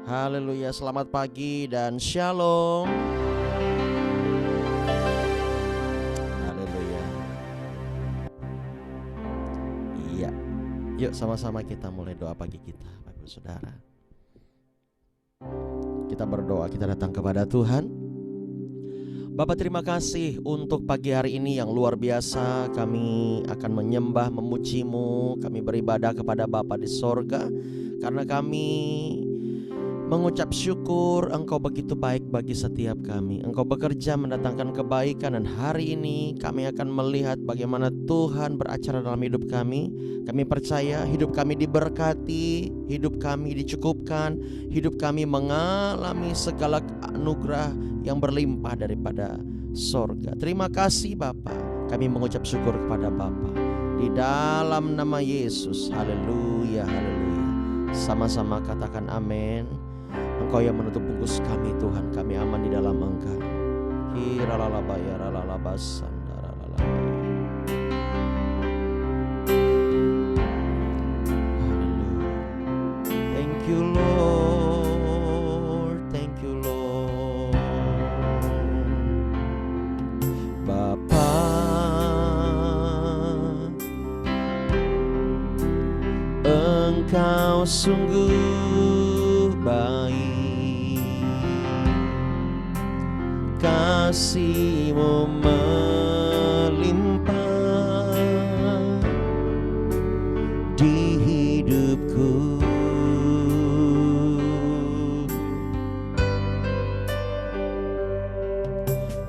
Haleluya, selamat pagi dan shalom. Haleluya. Iya, yuk sama-sama kita mulai doa pagi kita, Bapak Ibu Saudara. Kita berdoa, kita datang kepada Tuhan. Bapak, terima kasih untuk pagi hari ini yang luar biasa. Kami akan menyembah, memuji-Mu. Kami beribadah kepada Bapa di sorga, karena kami mengucap syukur Engkau begitu baik bagi setiap kami. Engkau bekerja mendatangkan kebaikan, dan hari ini kami akan melihat bagaimana Tuhan beracara dalam hidup kami. Kami percaya hidup kami diberkati, hidup kami dicukupkan, hidup kami mengalami segala anugerah yang berlimpah daripada sorga. Terima kasih Bapa. Kami mengucap syukur kepada Bapa di dalam nama Yesus. Haleluya, haleluya. Sama-sama katakan amin. Engkau yang menutup bungkus kami Tuhan, kami aman di dalam Engkau. Thank you Lord, thank you Lord. Bapa, Engkau sungguh baik, kasih-Mu melimpah di hidupku.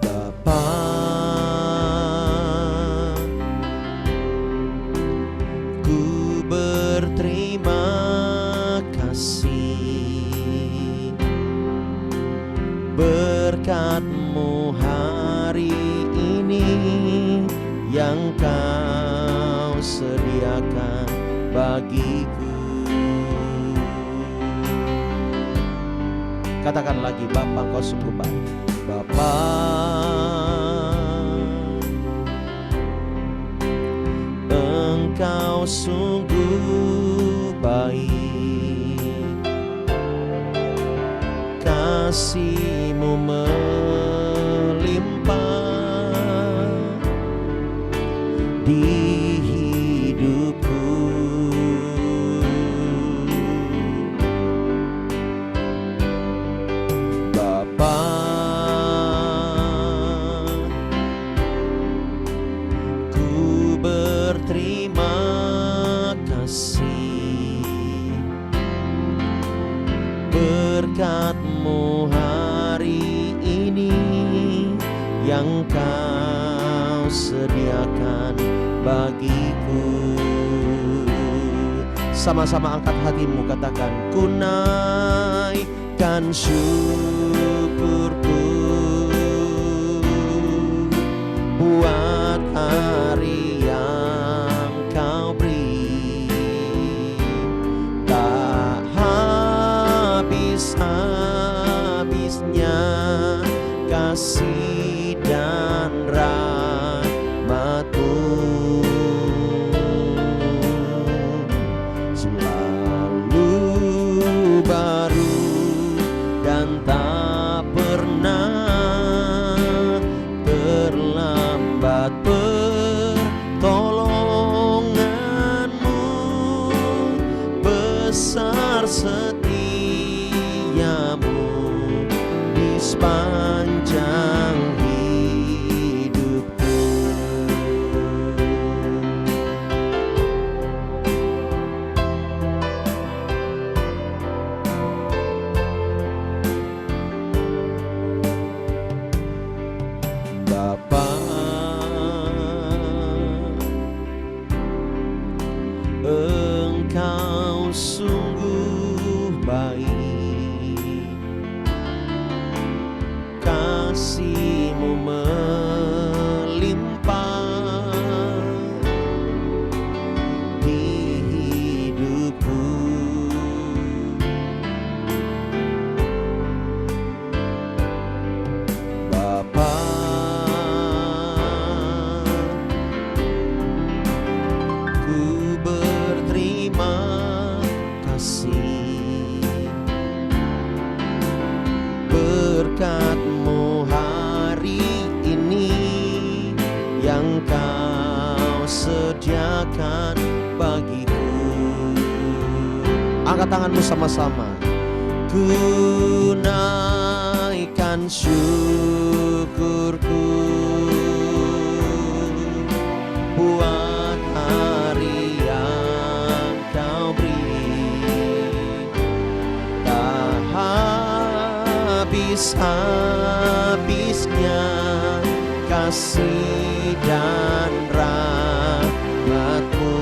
Bapa, ku berterima kasih berkat-Mu hari ini yang Kau sediakan bagiku. Katakan lagi, Bapa, Engkau sungguh baik. Bapa, Engkau sungguh baik, kasih-Mu melimpah di hidupku. Bapa, ku berterima kasih berkat-Mu hari ini yang Kau sediakan bagiku. Sama-sama angkat hatimu, katakan, ku naikkan syukurku buat hari yang Kau beri. Tak habis-habisnya kasih dan rahmat-Mu, selalu baru dan tak pernah terlambat. Pertolongan-Mu besar, setia-Mu di sepanjang hidupku. Bapa, Engkau sungguh baik, kasih-Mu melimpah di hidupku. Bapa, ku berterima kasih sediakan bagiku. Angkat tanganmu sama-sama. Ku naikkan syukurku buat hari yang kau beri. Tak habis-habisnya kasih dan rahmat-Mu,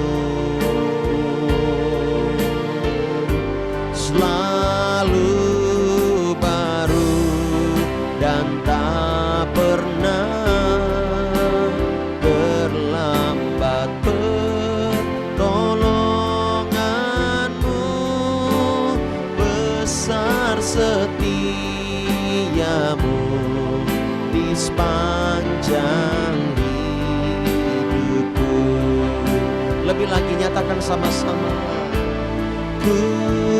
selalu baru dan tak pernah terlambat. Pertolongan-Mu besar, setia-Mu di sepanjang hidupku. Lebih lagi nyatakan sama-sama. Ku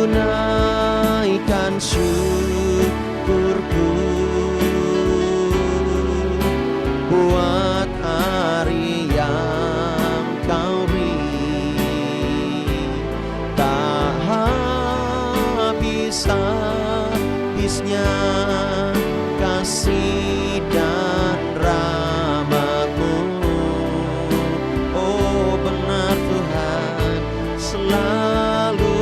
naikkan syukurku buat hari yang kau beri. Tak habis-habisnya kasih dan rahmat-Mu. Oh benar Tuhan, selalu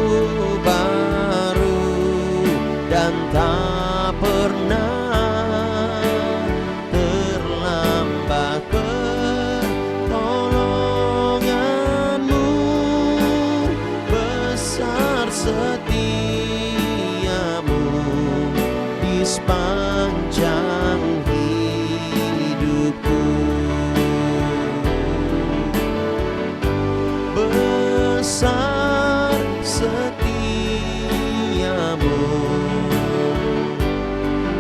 baru dan tak pernah terlambat. Pertolongan-Mu besar, setia-Mu di sepanjang hidupku. Besar setia-Mu,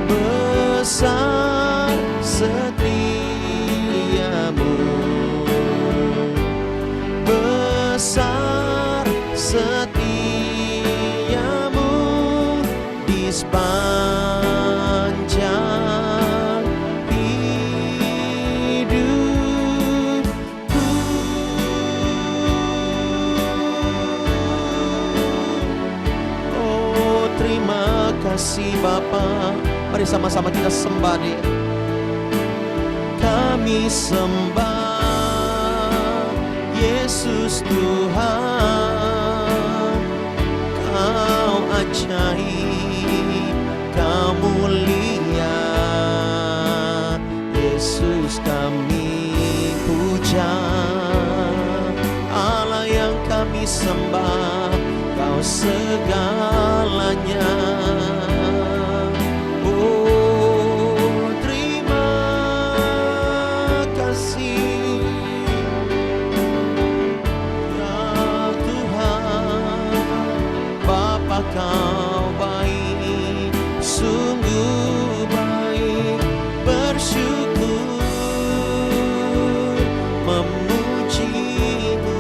besar setia-Mu, besar setia-Mu di sepanjang hidupku. Oh terima kasih Bapa. Mari sama-sama kita sembah Dia. Kami sembah Yesus Tuhan, Kau ajaib, Kau mulia. Yesus kami puja, Allah yang kami sembah, Kau segalanya. Oh terima kasih ya Tuhan. Bapa Kau baik, sungguh baik. Bersyukur memuji-Mu,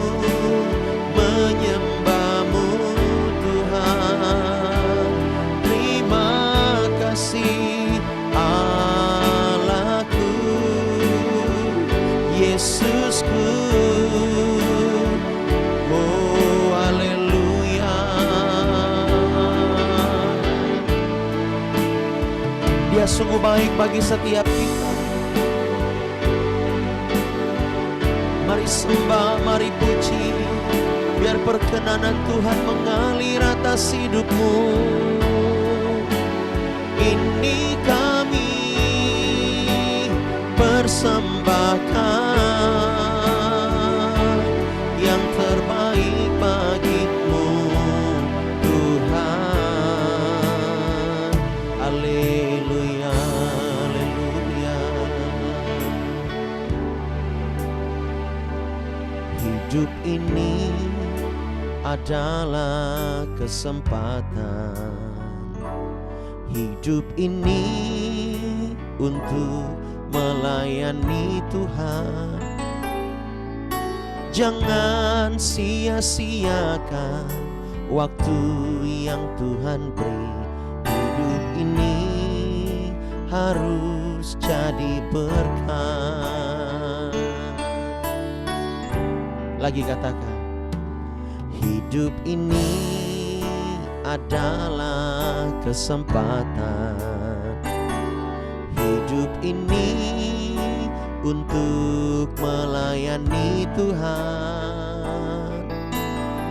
menyembah-Mu Tuhan. Terima kasih Allahku, Yesusku. Oh haleluya. Dia sungguh baik bagi setiap kita. Mari sembah, mari puji, biar perkenanan Tuhan mengalir atas hidupmu. Ini kami persembahkan yang terbaik bagi-Mu Tuhan. Haleluya, haleluya. Hidup ini adalah kesempatan. Hidup ini untuk melayani Tuhan. Jangan sia-siakan waktu yang Tuhan beri. Hidup ini harus jadi berkah. Lagi katakan, hidup ini adalah kesempatan. Hidup ini untuk melayani Tuhan.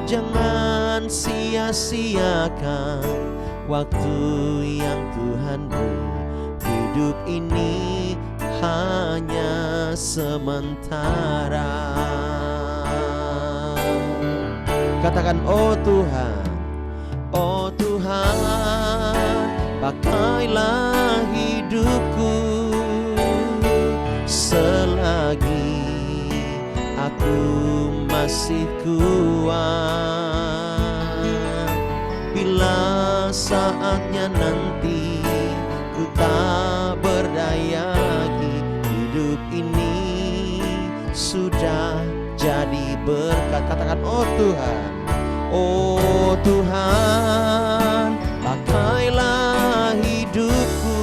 Jangan sia-siakan waktu yang Tuhan beri. Hidup ini hanya sementara. Katakan, oh Tuhan, oh Tuhan, pakailah hidupku selagi aku masih kuat. Bila saatnya nanti ku tak berdaya lagi, hidup ini sudah jadi berkat. Katakan, oh Tuhan, oh Tuhan, pakailah hidupku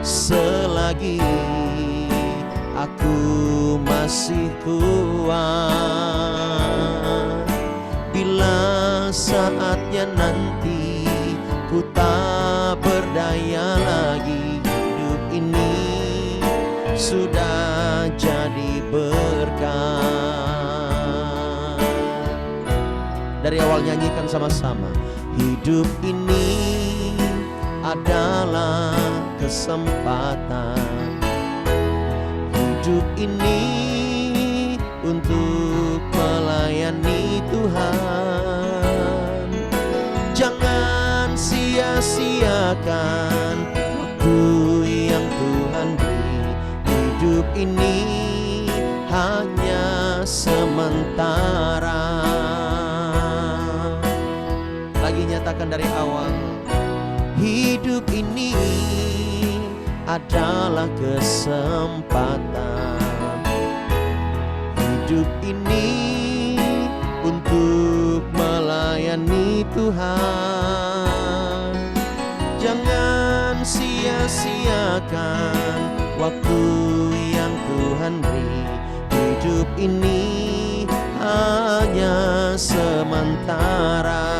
selagi aku masih kuat. Bila saatnya nanti ku tak berdaya lagi, hidup ini sudah jadi berkat. Dari awal nyanyikan sama-sama. Hidup ini adalah kesempatan. Hidup ini untuk melayani Tuhan. Jangan sia-siakan waktu yang Tuhan beri. Hidup ini hanya sementara. Lagi nyatakan dari awal. Hidup ini adalah kesempatan. Hidup ini untuk melayani Tuhan. Jangan sia-siakan waktu yang Tuhan beri. Hidup ini hanya sementara.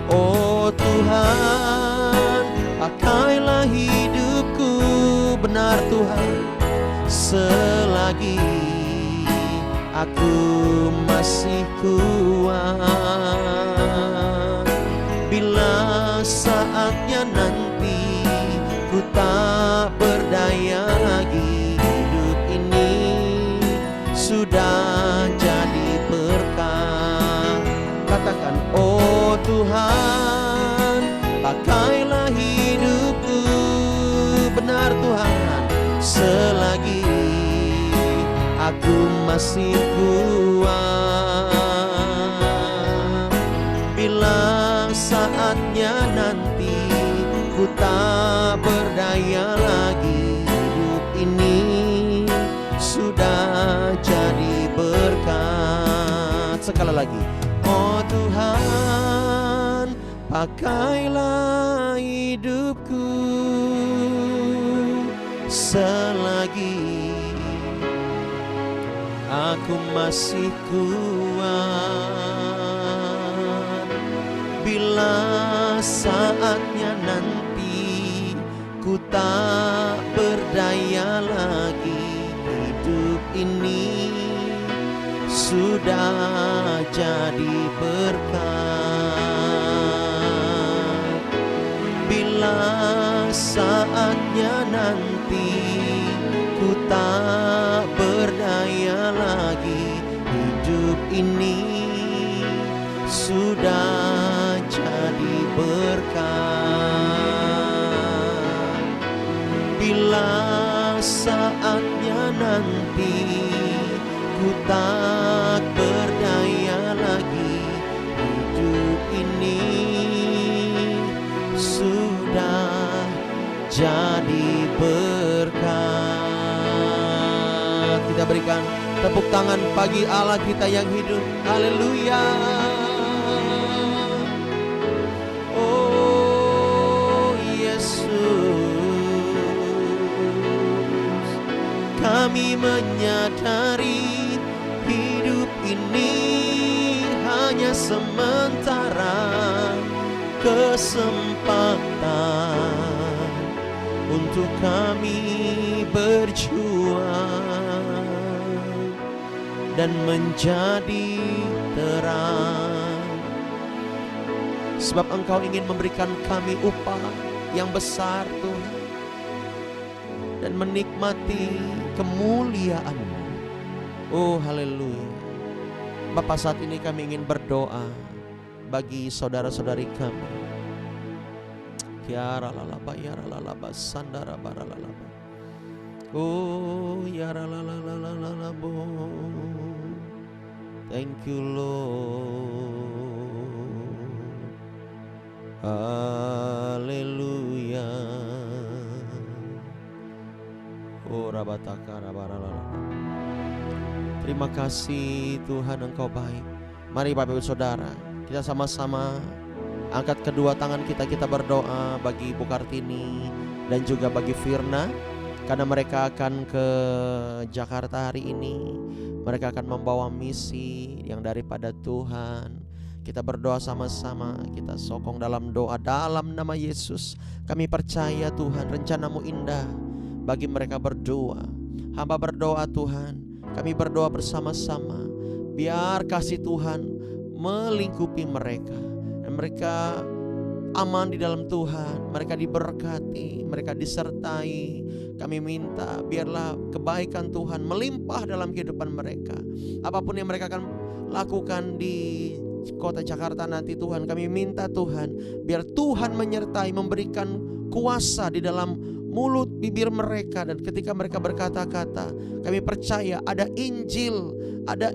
Oh Tuhan, pakailah hidupku, benar Tuhan, selagi aku masih kuat. Bila saatnya nanti ku tak berdaya lagi, hidup ini sudah jadi berkat. Katakan, oh Tuhan, pakailah hidupku, benar Tuhan, selagi aku masih kuat. Bila saatnya nanti ku tak berdaya lagi, hidup ini sudah jadi berkat. Sekali lagi, oh Tuhan, pakailah hidupku selagi aku masih kuat. Bila saatnya nanti ku tak berdaya lagi, hidup ini sudah jadi berkat. Bila saatnya nanti ku tak berdaya lagi, hidup ini sudah jadi berkat. Bila saatnya nanti ku tak berdaya lagi, hidup ini sudah jadi berkat. Kita berikan tepuk tangan bagi Allah kita yang hidup. Haleluya. Oh Yesus, kami menyadari ini hanya sementara, kesempatan untuk kami berjuang dan menjadi terang. Sebab Engkau ingin memberikan kami upah yang besar Tuhan, dan menikmati kemuliaan-Mu. Oh haleluya. Bapa, saat ini kami ingin berdoa bagi saudara-saudari kami. Kiara lalaba yara lalaba sandara bara lalaba. Oh yara lalaba. Thank you Lord. Haleluya. Oh rabatakara bara lalaba. Terima kasih Tuhan, Engkau baik. Mari Bapak Ibu Saudara, kita sama-sama angkat kedua tangan kita berdoa bagi Bu Kartini dan juga bagi Firna, karena mereka akan ke Jakarta hari ini. Mereka akan membawa misi yang daripada Tuhan. Kita berdoa sama-sama, kita sokong dalam doa dalam nama Yesus. Kami percaya Tuhan, rencana-Mu indah bagi mereka berdua. Hamba berdoa Tuhan, kami berdoa bersama-sama, biar kasih Tuhan melingkupi mereka, dan mereka aman di dalam Tuhan, mereka diberkati, mereka disertai. Kami minta biarlah kebaikan Tuhan melimpah dalam kehidupan mereka. Apapun yang mereka akan lakukan di kota Jakarta nanti Tuhan, kami minta Tuhan, biar Tuhan menyertai, memberikan kuasa di dalam mulut bibir mereka, dan ketika mereka berkata-kata, kami percaya ada Injil, ada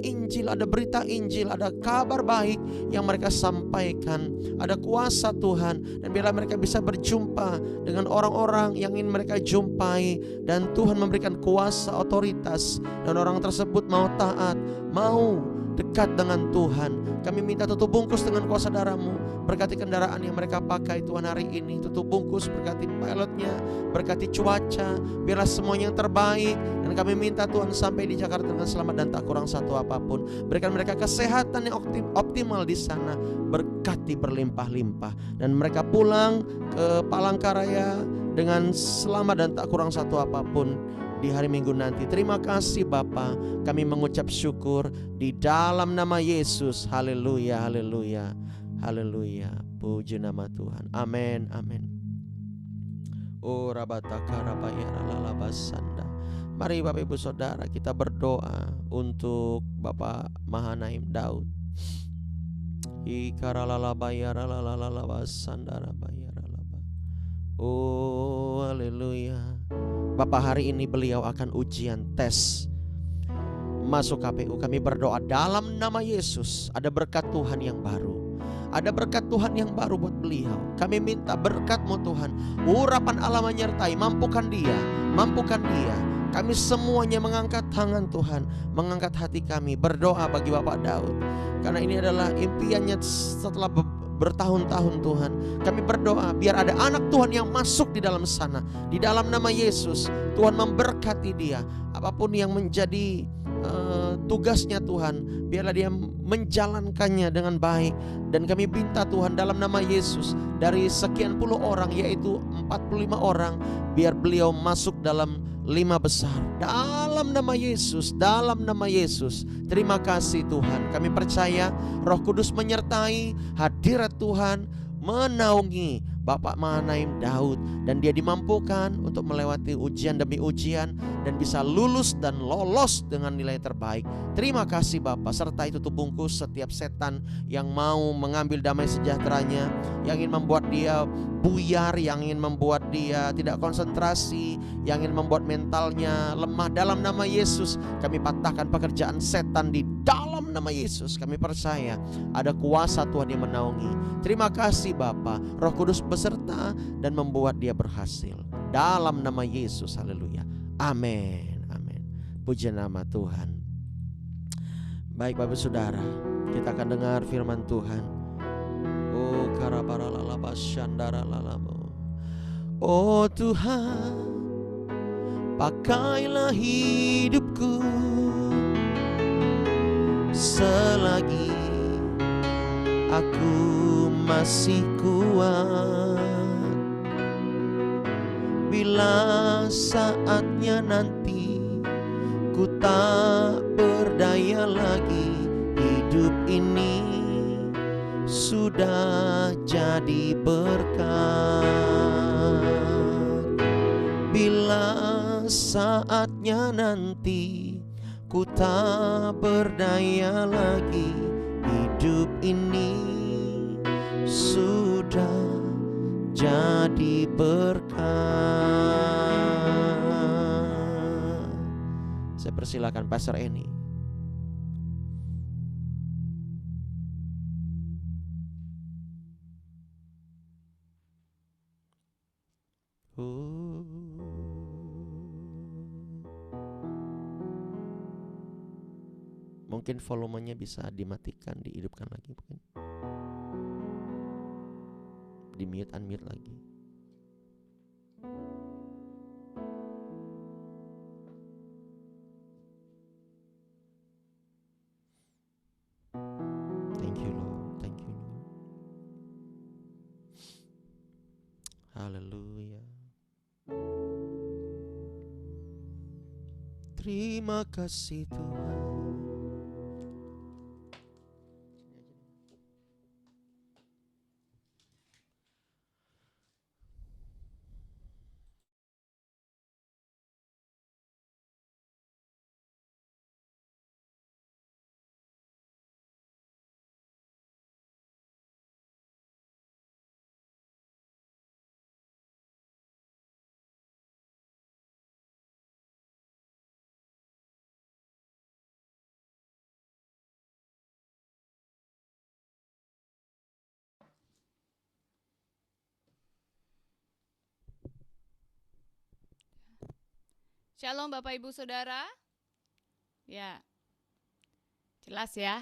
berita Injil, ada kabar baik yang mereka sampaikan, ada kuasa Tuhan, dan biarlah mereka bisa berjumpa dengan orang-orang yang ingin mereka jumpai, dan Tuhan memberikan kuasa, otoritas, dan orang tersebut mau taat, mau dekat dengan Tuhan. Kami minta tutup bungkus dengan kuasa darah-Mu, berkati kendaraan yang mereka pakai Tuhan hari ini, tutup bungkus, berkati pilotnya, berkati cuaca, biarlah semuanya yang terbaik. Dan kami minta Tuhan sampai di Jakarta dengan selamat dan tak kurang satu apapun. Berikan mereka kesehatan yang optimal di sana, berkati berlimpah-limpah, dan mereka pulang ke Palangkaraya dengan selamat dan tak kurang satu apapun di hari Minggu nanti. Terima kasih Bapa, kami mengucap syukur di dalam nama Yesus. Haleluya, haleluya, haleluya. Puji nama Tuhan. Amin, amin. Oh rabataka rabayara lalabasanda. Mari Bapak Ibu Saudara, kita berdoa untuk Bapak Mahanaim Daud. Ikaralalabayara lalalabasanda rabayara laba. Oh haleluya. Bapak, hari ini beliau akan ujian tes masuk KPU. Kami berdoa dalam nama Yesus, ada berkat Tuhan yang baru, ada berkat Tuhan yang baru buat beliau. Kami minta berkat-Mu Tuhan, urapan Allah menyertai, mampukan dia. Kami semuanya mengangkat tangan Tuhan, mengangkat hati kami, berdoa bagi Bapak Daud, karena ini adalah impiannya setelah bertahun-tahun Tuhan. Kami berdoa biar ada anak Tuhan yang masuk di dalam sana. Di dalam nama Yesus, Tuhan memberkati dia. Apapun yang menjadi tugasnya Tuhan, biarlah dia menjalankannya dengan baik. Dan kami minta Tuhan dalam nama Yesus, dari sekian puluh orang, yaitu 45 orang, biar beliau masuk dalam 5 besar. Dalam nama Yesus, dalam nama Yesus. Terima kasih Tuhan. Kami percaya Roh Kudus menyertai, hadirat Tuhan menaungi Bapak Mahanaim Daud, dan dia dimampukan untuk melewati ujian demi ujian dan bisa lulus dan lolos dengan nilai terbaik. Terima kasih Bapak, sertai tutup bungkus setiap setan yang mau mengambil damai sejahteranya, yang ingin membuat dia buyar, yang ingin membuat dia tidak konsentrasi, yang ingin membuat mentalnya lemah. Dalam nama Yesus kami patahkan pekerjaan setan di dalam nama Yesus. Kami percaya ada kuasa Tuhan yang menaungi. Terima kasih Bapa, Roh Kudus beserta dan membuat dia berhasil. Dalam nama Yesus, haleluya. Amin, amin. Puji nama Tuhan. Baik Bapak Saudara, kita akan dengar firman Tuhan. Oh karabaralalabasyandaralalamo. Oh Tuhan, pakailah hidupku selagi aku masih kuat. Bila saatnya nanti ku tak berdaya lagi, hidup ini sudah jadi berkat. Bila saatnya nanti ku tak berdaya lagi, hidup ini sudah jadi berkat. Saya persilakan Pastor Eni. Mungkin volumenya bisa dimatikan, dihidupkan lagi mungkin. Di mute, unmute lagi. Thank you Lord, thank you Lord. Haleluya. Terima kasih Tuhan. Shalom Bapak Ibu Saudara. Ya, jelas ya.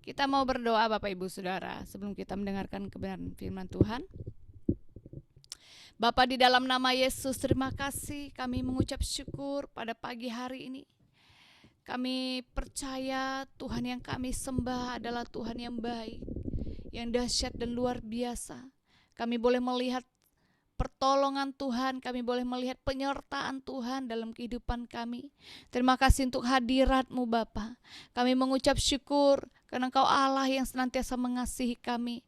Kita mau berdoa Bapak Ibu Saudara sebelum kita mendengarkan kebenaran firman Tuhan. Bapa, di dalam nama Yesus, terima kasih kami mengucap syukur pada pagi hari ini. Kami percaya Tuhan yang kami sembah adalah Tuhan yang baik, yang dahsyat dan luar biasa. Kami boleh melihat pertolongan Tuhan, kami boleh melihat penyertaan Tuhan dalam kehidupan kami. Terima kasih untuk hadirat-Mu Bapa. Kami mengucap syukur karena Engkau Allah yang senantiasa mengasihi kami.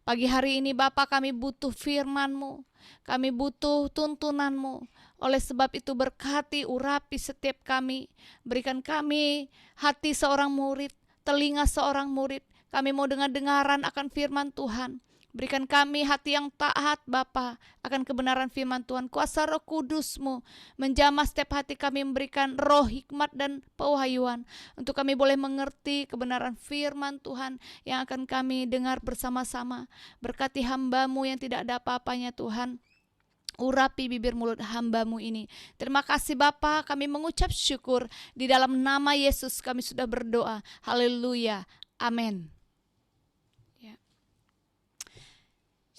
Pagi hari ini Bapa, kami butuh firman-Mu, kami butuh tuntunan-Mu. Oleh sebab itu berkati, urapi setiap kami. Berikan kami hati seorang murid, telinga seorang murid. Kami mau dengar-dengaran akan firman Tuhan. Berikan kami hati yang taat Bapa akan kebenaran firman Tuhan. Kuasa Roh Kudus-Mu menjamah setiap hati kami, memberikan roh hikmat dan pewahyuan untuk kami boleh mengerti kebenaran firman Tuhan yang akan kami dengar bersama-sama. Berkati hamba-Mu yang tidak ada apa-apanya Tuhan. Urapi bibir mulut hamba-Mu ini. Terima kasih Bapa, kami mengucap syukur. Di dalam nama Yesus kami sudah berdoa. Haleluya. Amin.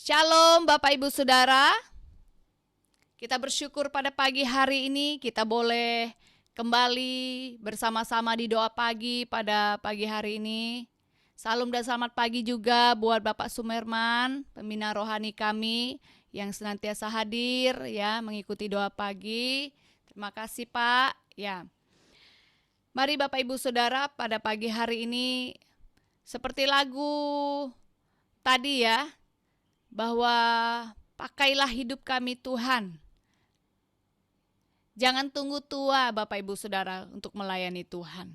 Shalom Bapak Ibu Saudara. Kita bersyukur pada pagi hari ini kita boleh kembali bersama-sama di doa pagi pada pagi hari ini. Salam dan selamat pagi juga buat Bapak Sumerman, pembina rohani kami yang senantiasa hadir ya mengikuti doa pagi. Terima kasih Pak. Ya. Mari Bapak Ibu Saudara, pada pagi hari ini seperti lagu tadi ya, bahwa pakailah hidup kami Tuhan. Jangan tunggu tua Bapak Ibu Saudara untuk melayani Tuhan.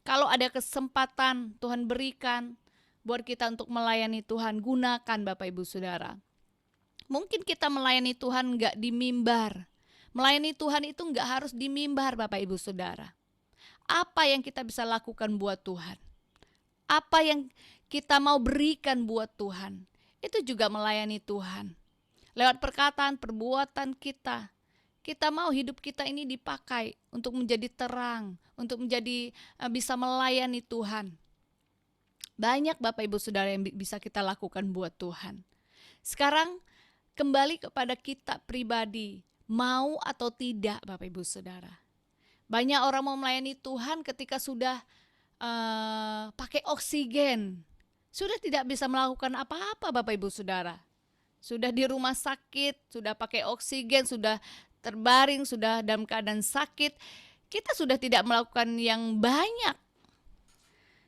Kalau ada kesempatan Tuhan berikan buat kita untuk melayani Tuhan, gunakan Bapak Ibu Saudara. Mungkin kita melayani Tuhan enggak di mimbar. Melayani Tuhan itu enggak harus di mimbar Bapak Ibu Saudara. Apa yang kita bisa lakukan buat Tuhan? Apa yang kita mau berikan buat Tuhan? Itu juga melayani Tuhan. Lewat perkataan, perbuatan kita. Kita mau hidup kita ini dipakai untuk menjadi terang, untuk menjadi bisa melayani Tuhan. Banyak Bapak Ibu Saudara yang bisa kita lakukan buat Tuhan. Sekarang kembali kepada kita pribadi, mau atau tidak Bapak Ibu Saudara. Banyak orang mau melayani Tuhan ketika sudah pakai oksigen. Sudah tidak bisa melakukan apa-apa Bapak Ibu Saudara. Sudah di rumah sakit, sudah pakai oksigen, sudah terbaring, sudah dalam keadaan sakit. Kita sudah tidak melakukan yang banyak.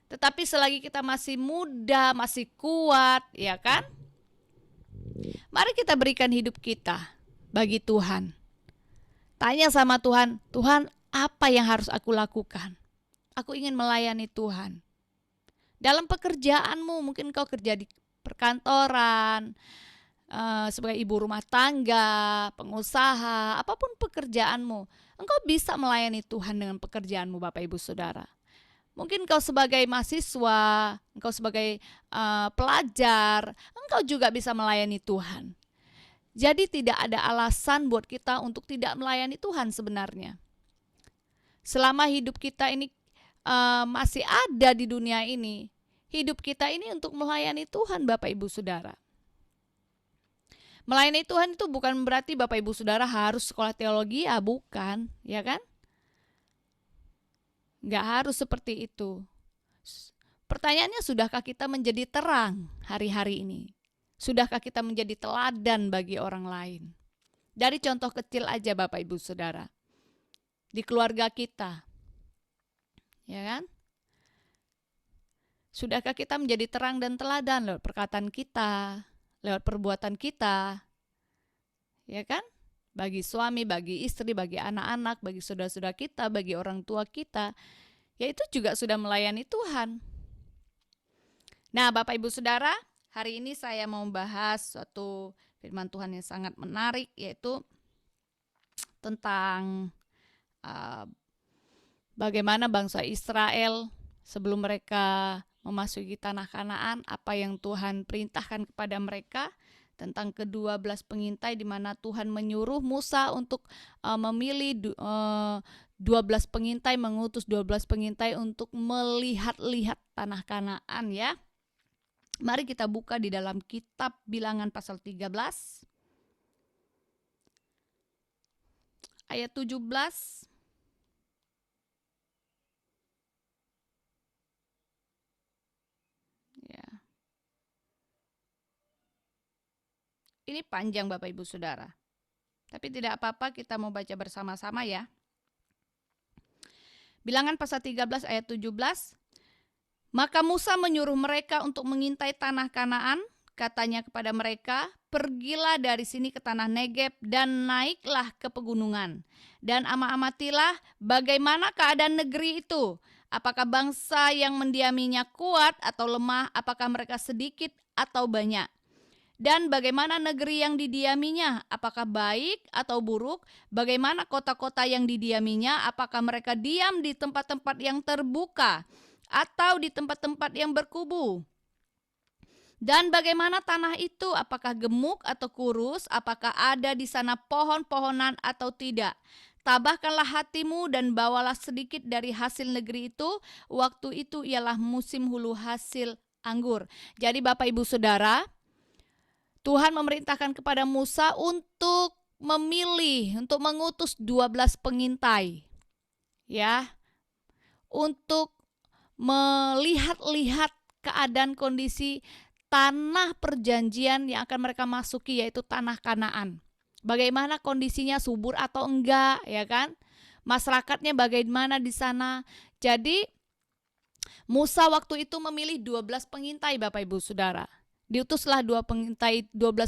Tetapi selagi kita masih muda, masih kuat, ya kan? Mari kita berikan hidup kita bagi Tuhan. Tanya sama Tuhan, Tuhan apa yang harus aku lakukan? Aku ingin melayani Tuhan. Dalam pekerjaanmu, mungkin kau kerja di perkantoran, sebagai ibu rumah tangga, pengusaha, apapun pekerjaanmu, engkau bisa melayani Tuhan dengan pekerjaanmu Bapak Ibu Saudara. Mungkin kau sebagai mahasiswa, engkau sebagai pelajar, engkau juga bisa melayani Tuhan. Jadi tidak ada alasan buat kita untuk tidak melayani Tuhan sebenarnya. Selama hidup kita ini masih ada di dunia ini, hidup kita ini untuk melayani Tuhan Bapak Ibu Saudara. Melayani Tuhan itu bukan berarti Bapak Ibu Saudara harus sekolah teologi, ya bukan, ya kan? Nggak harus seperti itu. Pertanyaannya, sudahkah kita menjadi terang hari-hari ini? Sudahkah kita menjadi teladan bagi orang lain? Dari contoh kecil aja Bapak Ibu Saudara. Di keluarga kita, ya kan? Sudahkah kita menjadi terang dan teladan lewat perkataan kita, lewat perbuatan kita, ya kan? Bagi suami, bagi istri, bagi anak-anak, bagi saudara-saudara kita, bagi orang tua kita, ya itu juga sudah melayani Tuhan. Nah Bapak Ibu Saudara, hari ini saya mau membahas suatu firman Tuhan yang sangat menarik, yaitu tentang bagaimana bangsa Israel sebelum mereka memasuki tanah Kanaan, apa yang Tuhan perintahkan kepada mereka, tentang ke-12 pengintai, di mana Tuhan menyuruh Musa untuk memilih 12 pengintai, mengutus 12 pengintai untuk melihat-lihat tanah Kanaan ya. Mari kita buka di dalam kitab Bilangan pasal 13 ayat 17. Ya. Ini panjang Bapak Ibu Saudara. Tapi tidak apa-apa, kita mau baca bersama-sama ya. Bilangan pasal 13 ayat 17. Maka Musa menyuruh mereka untuk mengintai tanah Kanaan. Katanya kepada mereka, pergilah dari sini ke tanah Negeb dan naiklah ke pegunungan. Dan amatilah bagaimana keadaan negeri itu. Apakah bangsa yang mendiaminya kuat atau lemah, apakah mereka sedikit atau banyak. Dan bagaimana negeri yang didiaminya, apakah baik atau buruk. Bagaimana kota-kota yang didiaminya, apakah mereka diam di tempat-tempat yang terbuka atau di tempat-tempat yang berkubu. Dan bagaimana tanah itu, apakah gemuk atau kurus, apakah ada di sana pohon-pohonan atau tidak. Tabahkanlah hatimu dan bawalah sedikit dari hasil negeri itu. Waktu itu ialah musim hulu hasil anggur. Jadi Bapak Ibu Saudara, Tuhan memerintahkan kepada Musa untuk memilih, untuk mengutus 12 pengintai. Ya, untuk melihat-lihat keadaan kondisi tanah perjanjian yang akan mereka masuki, yaitu tanah Kanaan. Bagaimana kondisinya, subur atau enggak, ya kan? Masyarakatnya bagaimana di sana. Jadi Musa waktu itu memilih 12 pengintai Bapak Ibu Saudara. Diutuslah 12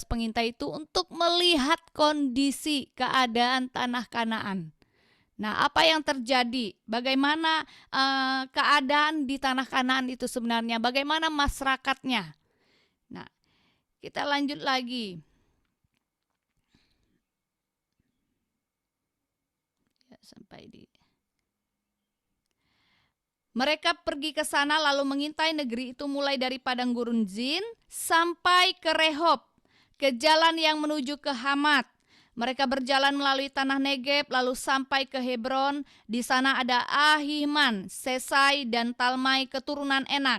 pengintai itu untuk melihat kondisi keadaan tanah Kanaan. Nah, apa yang terjadi? Bagaimana keadaan di tanah Kanaan itu sebenarnya? Bagaimana masyarakatnya? Nah, kita lanjut lagi. Ya, sampai di Mereka pergi ke sana lalu mengintai negeri itu mulai dari padang gurun Zin sampai ke Rehob, ke jalan yang menuju ke Hamat. Mereka berjalan melalui tanah Negeb lalu sampai ke Hebron. Di sana ada Ahiman, Sesai dan Talmai keturunan Enak.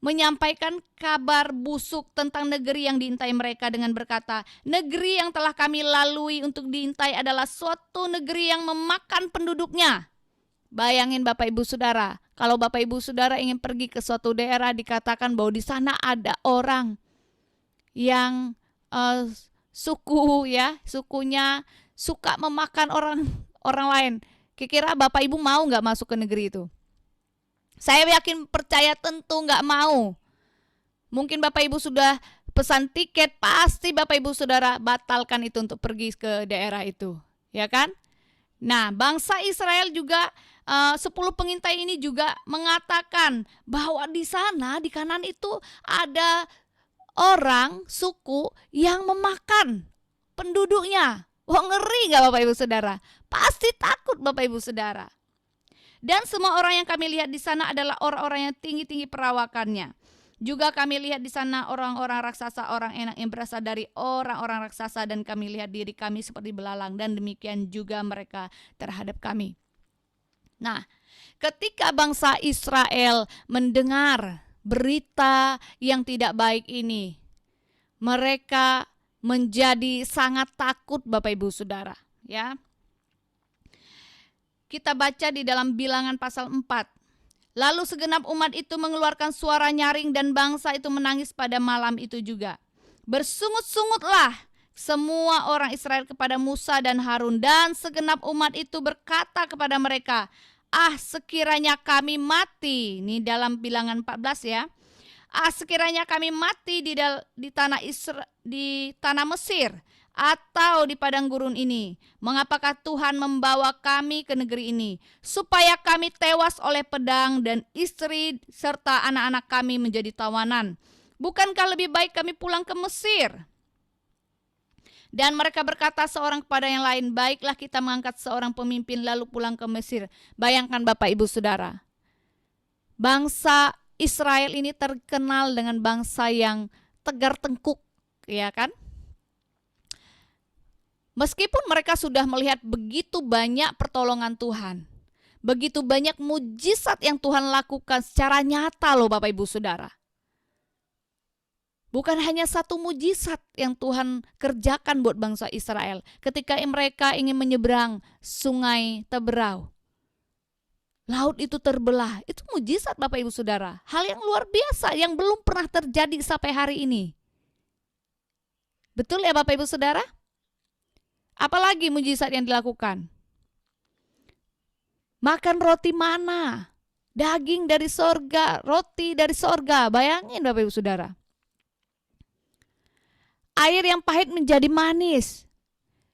menyampaikan kabar busuk tentang negeri yang diintai mereka dengan berkata, negeri yang telah kami lalui untuk diintai adalah suatu negeri yang memakan penduduknya. Bayangin Bapak Ibu Saudara, kalau Bapak Ibu Saudara ingin pergi ke suatu daerah, dikatakan bahwa di sana ada orang yang sukunya suka memakan orang lain. Kira-kira Bapak Ibu mau nggak masuk ke negeri itu? Saya yakin percaya tentu nggak mau. Mungkin Bapak Ibu sudah pesan tiket, pasti Bapak Ibu Saudara batalkan itu untuk pergi ke daerah itu, ya kan? Nah, bangsa Israel juga 10 pengintai ini juga mengatakan bahwa di sana, di kanan itu ada orang suku yang memakan penduduknya. Wah, ngeri nggak Bapak Ibu Saudara? Pasti takut Bapak Ibu Saudara. Dan semua orang yang kami lihat di sana adalah orang-orang yang tinggi-tinggi perawakannya. Juga kami lihat di sana orang-orang raksasa, orang enak yang berasal dari orang-orang raksasa, dan kami lihat diri kami seperti belalang, dan demikian juga mereka terhadap kami. Nah, ketika bangsa Israel mendengar berita yang tidak baik ini, mereka menjadi sangat takut Bapak Ibu Saudara, ya. Kita baca di dalam Bilangan pasal 4. Lalu segenap umat itu mengeluarkan suara nyaring dan bangsa itu menangis pada malam itu juga. Bersungut-sungutlah semua orang Israel kepada Musa dan Harun, dan segenap umat itu berkata kepada mereka, ah sekiranya kami mati. Ini dalam Bilangan 14 ya. Ah sekiranya kami mati di tanah Mesir atau di padang gurun ini. Mengapakah Tuhan membawa kami ke negeri ini? Supaya kami tewas oleh pedang dan istri serta anak-anak kami menjadi tawanan. Bukankah lebih baik kami pulang ke Mesir? Dan mereka berkata seorang kepada yang lain, baiklah kita mengangkat seorang pemimpin lalu pulang ke Mesir. Bayangkan Bapak Ibu Saudara, bangsa Israel ini terkenal dengan bangsa yang tegar tengkuk, ya kan? Meskipun mereka sudah melihat begitu banyak pertolongan Tuhan, begitu banyak mujizat yang Tuhan lakukan secara nyata loh Bapak Ibu Saudara. Bukan hanya satu mujizat yang Tuhan kerjakan buat bangsa Israel ketika mereka ingin menyeberang sungai Teberau. Laut itu terbelah, itu mujizat Bapak Ibu Saudara. Hal yang luar biasa yang belum pernah terjadi sampai hari ini. Betul ya Bapak Ibu Saudara? Apalagi mujizat yang dilakukan? Makan roti mana, daging dari sorga, roti dari sorga. Bayangin Bapak Ibu Saudara. Air yang pahit menjadi manis.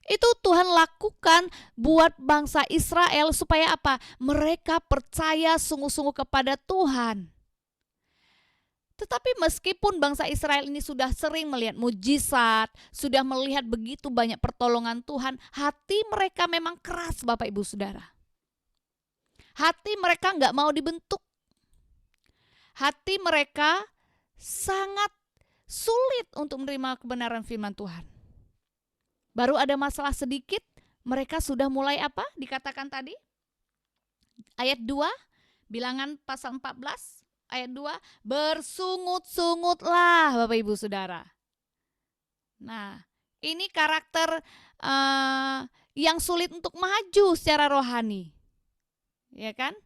Itu Tuhan lakukan buat bangsa Israel supaya apa? Mereka percaya sungguh-sungguh kepada Tuhan. Tetapi meskipun bangsa Israel ini sudah sering melihat mujizat, sudah melihat begitu banyak pertolongan Tuhan, hati mereka memang keras Bapak Ibu Saudara. Hati mereka nggak mau dibentuk. Hati mereka sangat sulit untuk menerima kebenaran firman Tuhan. Baru ada masalah sedikit, mereka sudah mulai apa? Dikatakan tadi, ayat 2, Bilangan pasal 14, ayat 2, bersungut-sungutlah Bapak Ibu Saudara. Nah, ini karakter yang sulit untuk maju secara rohani. Ya kan?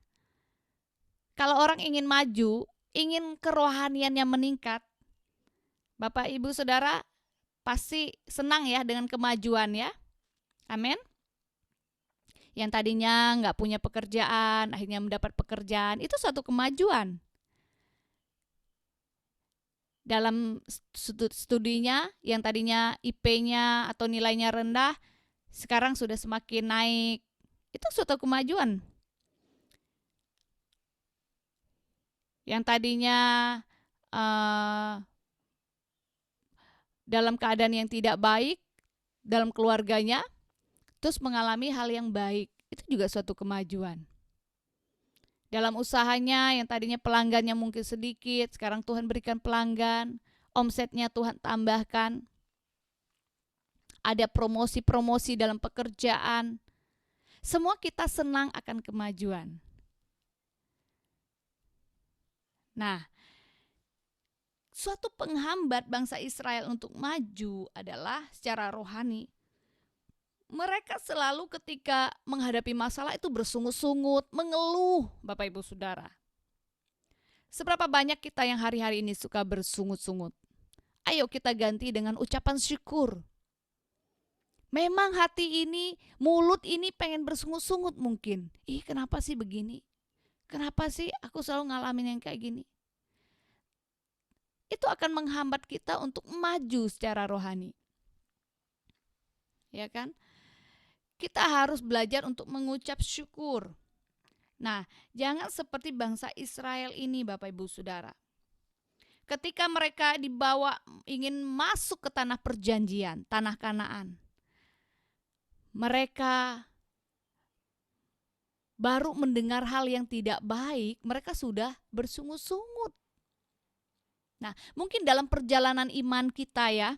Kalau orang ingin maju, ingin kerohaniannya meningkat, Bapak Ibu Saudara pasti senang ya dengan kemajuan ya. Amin. Yang tadinya nggak punya pekerjaan, akhirnya mendapat pekerjaan, itu suatu kemajuan. Dalam studinya yang tadinya IP-nya atau nilainya rendah, sekarang sudah semakin naik. Itu suatu kemajuan. Yang tadinya dalam keadaan yang tidak baik dalam keluarganya, terus mengalami hal yang baik, itu juga suatu kemajuan. Dalam usahanya yang tadinya pelanggannya mungkin sedikit, sekarang Tuhan berikan pelanggan, omsetnya Tuhan tambahkan. Ada promosi-promosi dalam pekerjaan. Semua kita senang akan kemajuan. Nah, Suatu penghambat bangsa Israel untuk maju adalah secara rohani. Mereka selalu ketika menghadapi masalah itu bersungut-sungut, mengeluh, Bapak Ibu Saudara. Seberapa banyak kita yang hari-hari ini suka bersungut-sungut? Ayo kita ganti dengan ucapan syukur. Memang hati ini, mulut ini pengen bersungut-sungut mungkin. Kenapa sih begini? Kenapa sih aku selalu ngalamin yang kayak gini? Itu akan menghambat kita untuk maju secara rohani. Ya kan? Kita harus belajar untuk mengucap syukur. Nah, jangan seperti bangsa Israel ini, Bapak Ibu Saudara. Ketika mereka dibawa ingin masuk ke tanah perjanjian, tanah Kanaan, mereka baru mendengar hal yang tidak baik, mereka sudah bersungut-sungut. Nah, mungkin dalam perjalanan iman kita ya,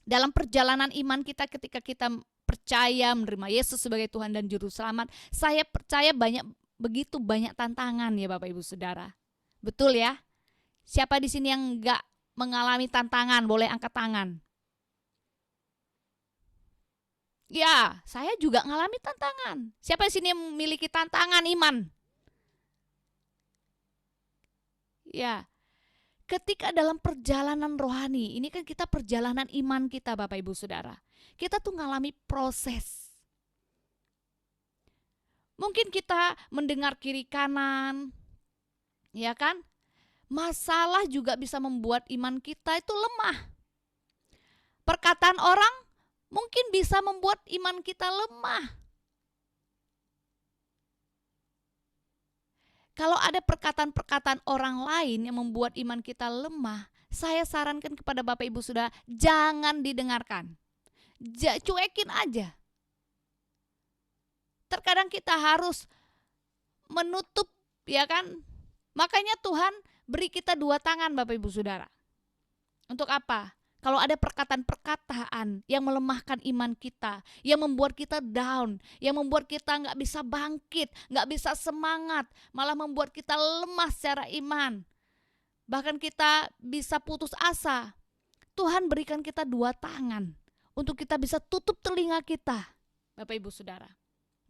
dalam perjalanan iman kita ketika kita percaya menerima Yesus sebagai Tuhan dan Juru Selamat, saya percaya begitu banyak tantangan ya Bapak Ibu Saudara. Betul ya? Siapa di sini yang enggak mengalami tantangan, boleh angkat tangan. Ya, saya juga mengalami tantangan. Siapa di sini yang memiliki tantangan iman? Ya, ketika dalam perjalanan rohani, ini kan kita perjalanan iman kita Bapak Ibu Saudara. Kita tuh ngalami proses. Mungkin kita mendengar kiri kanan, ya kan? Masalah juga bisa membuat iman kita itu lemah. Perkataan orang mungkin bisa membuat iman kita lemah. Kalau ada perkataan-perkataan orang lain yang membuat iman kita lemah, saya sarankan kepada Bapak Ibu Saudara, jangan didengarkan. Cuekin aja. Terkadang kita harus menutup, ya kan? Makanya Tuhan beri kita 2 tangan Bapak Ibu Saudara. Untuk apa? Kalau ada perkataan-perkataan yang melemahkan iman kita, yang membuat kita down, yang membuat kita nggak bisa bangkit, nggak bisa semangat, malah membuat kita lemah secara iman. Bahkan kita bisa putus asa. Tuhan berikan kita 2 tangan untuk kita bisa tutup telinga kita, Bapak Ibu Saudara.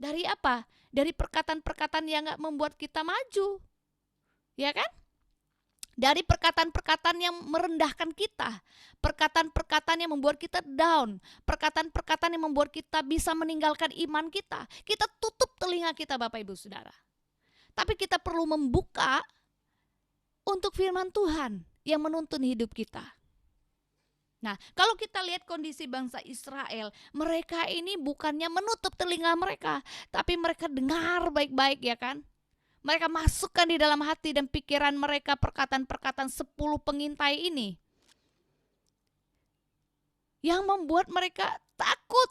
Dari apa? Dari perkataan-perkataan yang nggak membuat kita maju, ya kan? Dari perkataan-perkataan yang merendahkan kita, perkataan-perkataan yang membuat kita down, perkataan-perkataan yang membuat kita bisa meninggalkan iman kita. Kita tutup telinga kita Bapak Ibu Saudara. Tapi kita perlu membuka untuk firman Tuhan yang menuntun hidup kita. Nah, kalau kita lihat kondisi bangsa Israel, mereka ini bukannya menutup telinga mereka, tapi mereka dengar baik-baik ya kan. Mereka masukkan di dalam hati dan pikiran mereka perkataan-perkataan 10 pengintai ini. Yang membuat mereka takut.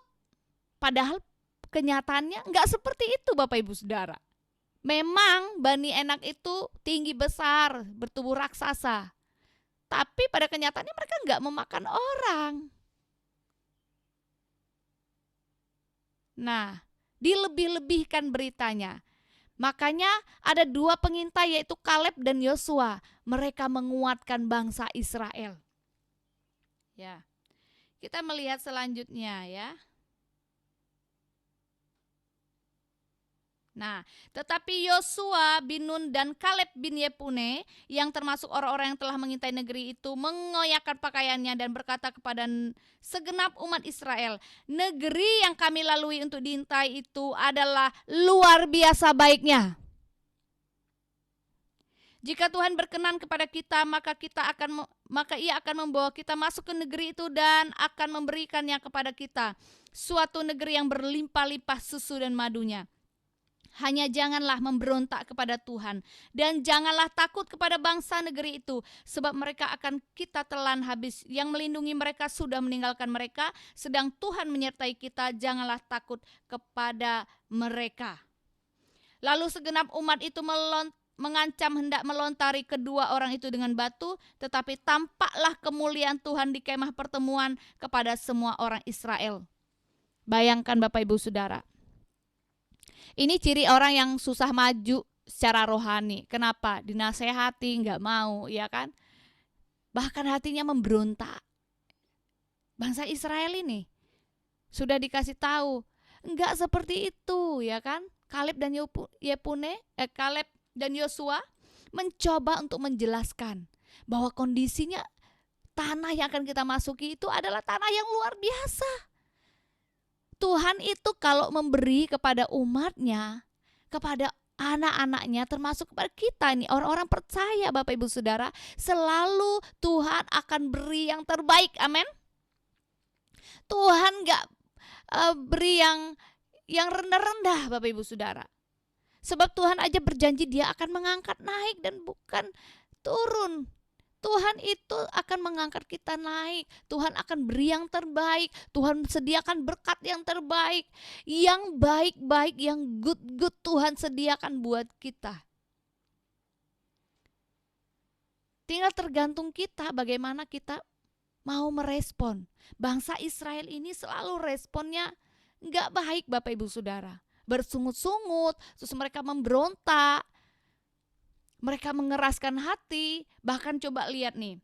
Padahal kenyataannya enggak seperti itu Bapak Ibu Saudara. Memang Bani Enak itu tinggi besar, bertubuh raksasa. Tapi pada kenyataannya mereka enggak memakan orang. Nah, dilebih-lebihkan beritanya. Makanya ada 2 pengintai yaitu Kaleb dan Yosua. Mereka menguatkan bangsa Israel. Ya. Kita melihat selanjutnya ya. Nah, tetapi Yosua bin Nun dan Kaleb bin Yefune yang termasuk orang-orang yang telah mengintai negeri itu mengoyakkan pakaiannya dan berkata kepada segenap umat Israel, negeri yang kami lalui untuk diintai itu adalah luar biasa baiknya. Jika Tuhan berkenan kepada kita, maka Ia akan membawa kita masuk ke negeri itu dan akan memberikannya kepada kita, suatu negeri yang berlimpah-limpah susu dan madunya. Hanya janganlah memberontak kepada Tuhan dan janganlah takut kepada bangsa negeri itu, sebab mereka akan kita telan habis. Yang melindungi mereka sudah meninggalkan mereka, sedang Tuhan menyertai kita, janganlah takut kepada mereka. Lalu segenap umat itu mengancam hendak melontari kedua orang itu dengan batu, tetapi tampaklah kemuliaan Tuhan di kemah pertemuan kepada semua orang Israel. Bayangkan Bapak Ibu Saudara. Ini ciri orang yang susah maju secara rohani. Kenapa? Dinasehati, nggak mau, ya kan? bahkan hatinya memberontak. Bangsa Israel ini sudah dikasih tahu, enggak seperti itu, ya kan? Kaleb dan Yosua mencoba untuk menjelaskan bahwa kondisinya tanah yang akan kita masuki itu adalah tanah yang luar biasa. Tuhan itu kalau memberi kepada umatnya, kepada anak-anaknya, termasuk kepada kita nih, orang-orang percaya Bapak Ibu Saudara, selalu Tuhan akan beri yang terbaik. Amin. Tuhan gak beri yang rendah-rendah Bapak Ibu Saudara. Sebab Tuhan aja berjanji dia akan mengangkat naik dan bukan turun. Tuhan itu akan mengangkat kita naik. Tuhan akan beri yang terbaik. Tuhan sediakan berkat yang terbaik. Yang baik-baik, yang good-good Tuhan sediakan buat kita. Tinggal tergantung kita bagaimana kita mau merespon. Bangsa Israel ini selalu responnya gak baik Bapak Ibu Saudara. Bersungut-sungut, terus mereka memberontak. Mereka mengeraskan hati, bahkan coba lihat nih.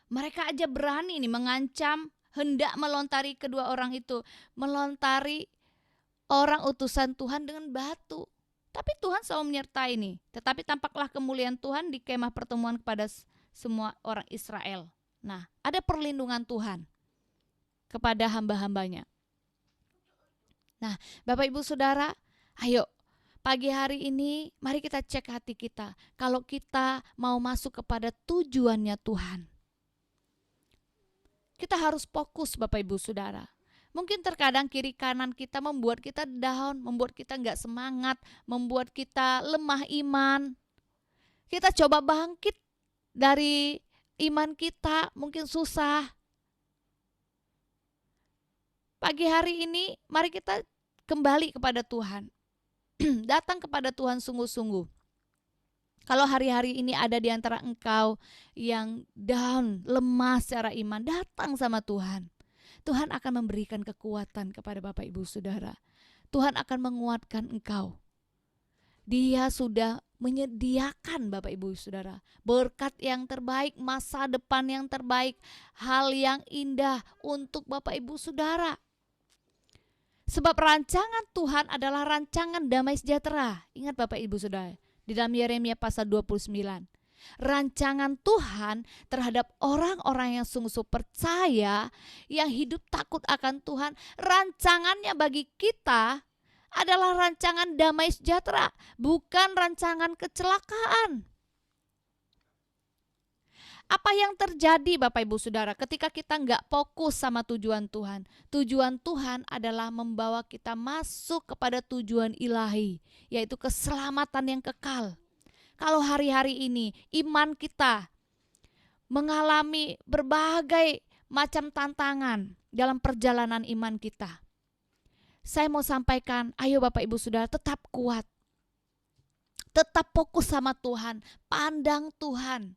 Mereka aja berani nih mengancam, hendak melontari kedua orang itu. Melontari orang utusan Tuhan dengan batu. Tapi Tuhan selalu menyertai nih. Tetapi tampaklah kemuliaan Tuhan di kemah pertemuan kepada semua orang Israel. Nah, ada perlindungan Tuhan kepada hamba-hambanya. Nah, Bapak Ibu Saudara, ayo pagi hari ini mari kita cek hati kita. Kalau kita mau masuk kepada tujuannya Tuhan, kita harus fokus Bapak Ibu Saudara. Mungkin terkadang kiri kanan kita membuat kita down, membuat kita gak semangat, membuat kita lemah iman. Kita coba bangkit dari iman kita, mungkin susah. Pagi hari ini mari kita kembali kepada Tuhan. Datang kepada Tuhan sungguh-sungguh. Kalau hari-hari ini ada di antara engkau yang down, lemah secara iman, datang sama Tuhan. Tuhan akan memberikan kekuatan kepada Bapak Ibu Saudara. Tuhan akan menguatkan engkau. Dia sudah menyediakan Bapak Ibu Saudara berkat yang terbaik, masa depan yang terbaik, hal yang indah untuk Bapak Ibu Saudara. Sebab rancangan Tuhan adalah rancangan damai sejahtera. Ingat Bapak Ibu Saudara, di dalam Yeremia pasal 29. Rancangan Tuhan terhadap orang-orang yang sungguh-sungguh percaya, yang hidup takut akan Tuhan, rancangannya bagi kita adalah rancangan damai sejahtera, bukan rancangan kecelakaan. Apa yang terjadi Bapak Ibu Saudara ketika kita nggak fokus sama tujuan Tuhan? Tujuan Tuhan adalah membawa kita masuk kepada tujuan ilahi, yaitu keselamatan yang kekal. Kalau hari-hari ini iman kita mengalami berbagai macam tantangan dalam perjalanan iman kita, saya mau sampaikan, ayo Bapak Ibu Saudara tetap kuat. Tetap fokus sama Tuhan, pandang Tuhan.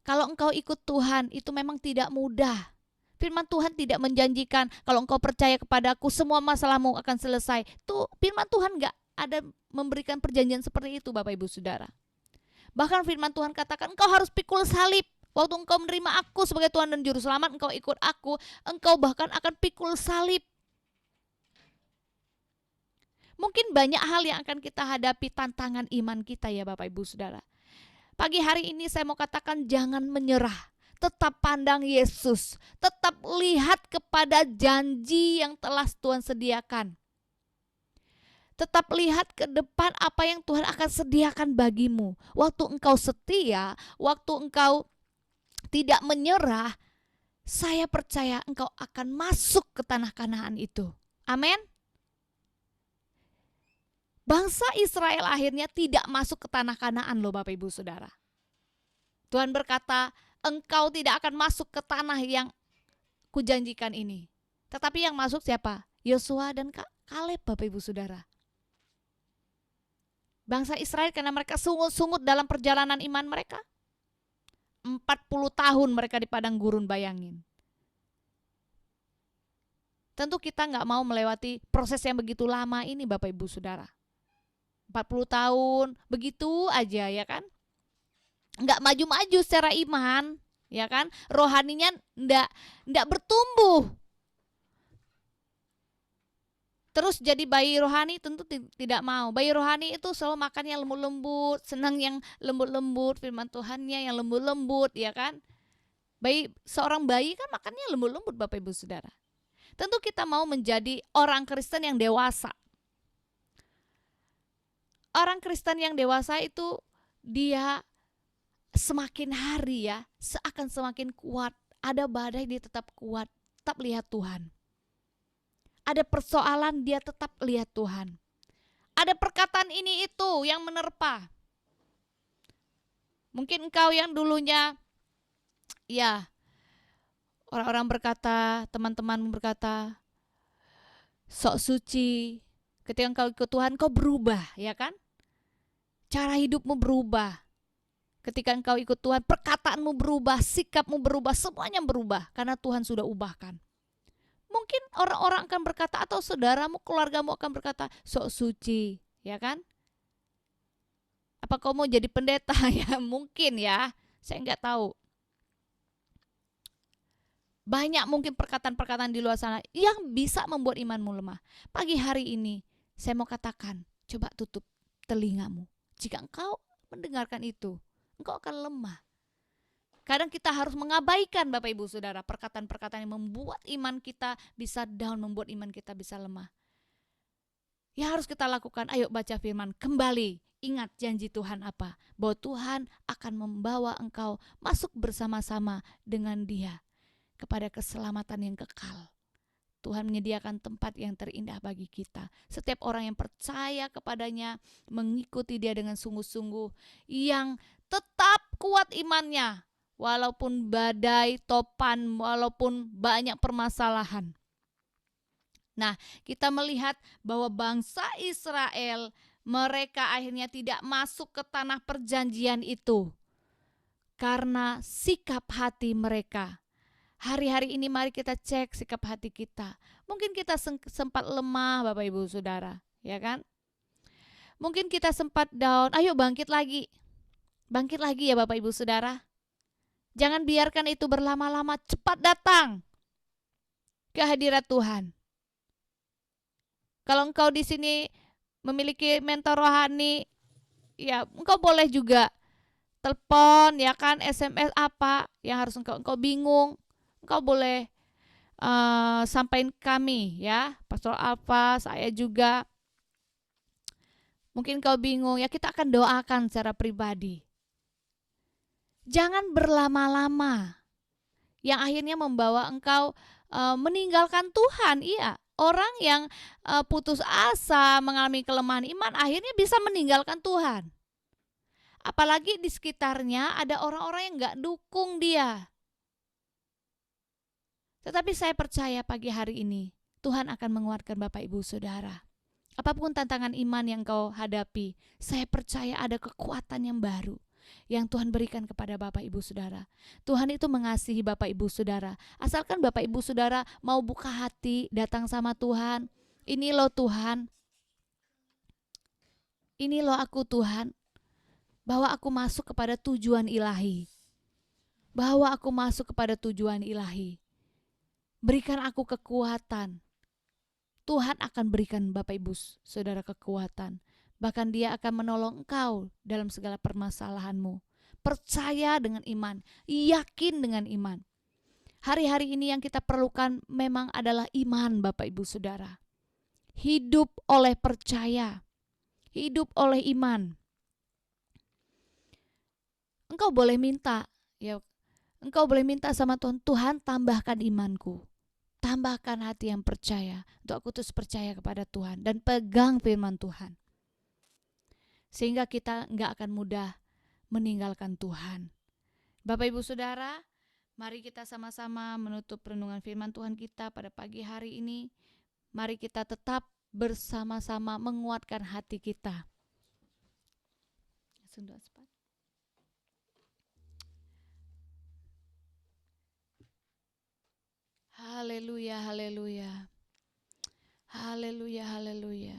Kalau engkau ikut Tuhan itu memang tidak mudah. Firman Tuhan tidak menjanjikan kalau engkau percaya kepadaku semua masalahmu akan selesai. Tuh firman Tuhan gak ada memberikan perjanjian seperti itu Bapak Ibu Saudara. Bahkan firman Tuhan katakan engkau harus pikul salib. Waktu engkau menerima aku sebagai Tuhan dan Juru Selamat, engkau ikut aku, engkau bahkan akan pikul salib. Mungkin banyak hal yang akan kita hadapi tantangan iman kita ya Bapak Ibu Saudara. Pagi hari ini saya mau katakan jangan menyerah. Tetap pandang Yesus. Tetap lihat kepada janji yang telah Tuhan sediakan. Tetap lihat ke depan apa yang Tuhan akan sediakan bagimu. Waktu engkau setia, waktu engkau tidak menyerah, saya percaya engkau akan masuk ke tanah Kanaan itu. Amin. Bangsa Israel akhirnya tidak masuk ke tanah Kanaan loh Bapak Ibu Saudara. Tuhan berkata, engkau tidak akan masuk ke tanah yang kujanjikan ini. Tetapi yang masuk siapa? Yosua dan Kaleb Bapak Ibu Saudara. Bangsa Israel karena mereka sungut-sungut dalam perjalanan iman mereka. 40 tahun mereka di padang gurun, bayangin. Tentu kita gak mau melewati proses yang begitu lama ini Bapak Ibu Saudara. 40 tahun, begitu aja ya kan. nggak maju-maju secara iman, ya kan? Rohaninya nggak bertumbuh. Terus jadi bayi rohani tentu tidak mau. Bayi rohani itu selalu makannya lembut-lembut, senang yang lembut-lembut, firman Tuhannya yang lembut-lembut, ya kan? Seorang bayi kan makannya lembut-lembut, Bapak Ibu Saudara. Tentu kita mau menjadi orang Kristen yang dewasa. Orang Kristen yang dewasa itu dia semakin hari ya, akan semakin kuat. Ada badai dia tetap kuat, tetap lihat Tuhan. Ada persoalan dia tetap lihat Tuhan. Ada perkataan ini itu yang menerpa. Mungkin engkau yang dulunya ya orang-orang berkata, teman-teman berkata sok suci. Ketika engkau ikut Tuhan kau berubah, ya kan? Cara hidupmu berubah. Ketika engkau ikut Tuhan, perkataanmu berubah, sikapmu berubah, semuanya berubah karena Tuhan sudah ubahkan. Mungkin orang-orang akan berkata atau saudaramu, keluargamu akan berkata, sok suci, ya kan? Apa kau mau jadi pendeta? Ya mungkin ya, saya nggak tahu. Banyak mungkin perkataan-perkataan di luar sana yang bisa membuat imanmu lemah. Pagi hari ini, saya mau katakan, coba tutup telingamu. Jika engkau mendengarkan itu, engkau akan lemah. Kadang kita harus mengabaikan Bapak Ibu Saudara perkataan-perkataan yang membuat iman kita bisa down, membuat iman kita bisa lemah. Ya harus kita lakukan, ayo baca firman kembali. Ingat janji Tuhan apa? Bahwa Tuhan akan membawa engkau masuk bersama-sama dengan Dia kepada keselamatan yang kekal. Tuhan menyediakan tempat yang terindah bagi kita. Setiap orang yang percaya kepadanya, mengikuti Dia dengan sungguh-sungguh, yang tetap kuat imannya, walaupun badai, topan, walaupun banyak permasalahan. Nah, kita melihat bahwa bangsa Israel, mereka akhirnya tidak masuk ke tanah perjanjian itu karena sikap hati mereka. Hari-hari ini mari kita cek sikap hati kita. Mungkin kita sempat lemah Bapak Ibu Saudara, ya kan? Mungkin kita sempat down, ayo bangkit lagi. Bangkit lagi ya Bapak Ibu Saudara. Jangan biarkan itu berlama-lama, cepat datang ke hadirat Tuhan. Kalau engkau di sini memiliki mentor rohani, ya engkau boleh juga telepon, ya kan, SMS apa yang harus engkau bingung, engkau boleh sampaikan kami, ya, Pastor Alfa, saya juga. Mungkin engkau bingung, ya kita akan doakan secara pribadi. Jangan berlama-lama, yang akhirnya membawa engkau meninggalkan Tuhan. Iya, orang yang putus asa, mengalami kelemahan iman, akhirnya bisa meninggalkan Tuhan. Apalagi di sekitarnya ada orang-orang yang gak dukung dia. Tetapi saya percaya pagi hari ini Tuhan akan menguatkan Bapak Ibu Saudara. Apapun tantangan iman yang kau hadapi, saya percaya ada kekuatan yang baru yang Tuhan berikan kepada Bapak Ibu Saudara. Tuhan itu mengasihi Bapak Ibu Saudara. Asalkan Bapak Ibu Saudara mau buka hati, datang sama Tuhan. Ini loh Tuhan, ini loh aku Tuhan, bahwa aku masuk kepada tujuan ilahi. Bahwa aku masuk kepada tujuan ilahi. Berikan aku kekuatan. Tuhan akan berikan Bapak Ibu Saudara kekuatan. Bahkan Dia akan menolong engkau dalam segala permasalahanmu. Percaya dengan iman, yakin dengan iman. Hari-hari ini yang kita perlukan memang adalah iman Bapak Ibu Saudara. Hidup oleh percaya, hidup oleh iman. Engkau boleh minta, ya, engkau boleh minta sama Tuhan, Tuhan tambahkan imanku. Tambahkan hati yang percaya, untuk aku terus percaya kepada Tuhan dan pegang firman Tuhan. Sehingga kita enggak akan mudah meninggalkan Tuhan. Bapak Ibu Saudara, mari kita sama-sama menutup renungan firman Tuhan kita pada pagi hari ini. Mari kita tetap bersama-sama menguatkan hati kita. Haleluya, haleluya. Haleluya, haleluya.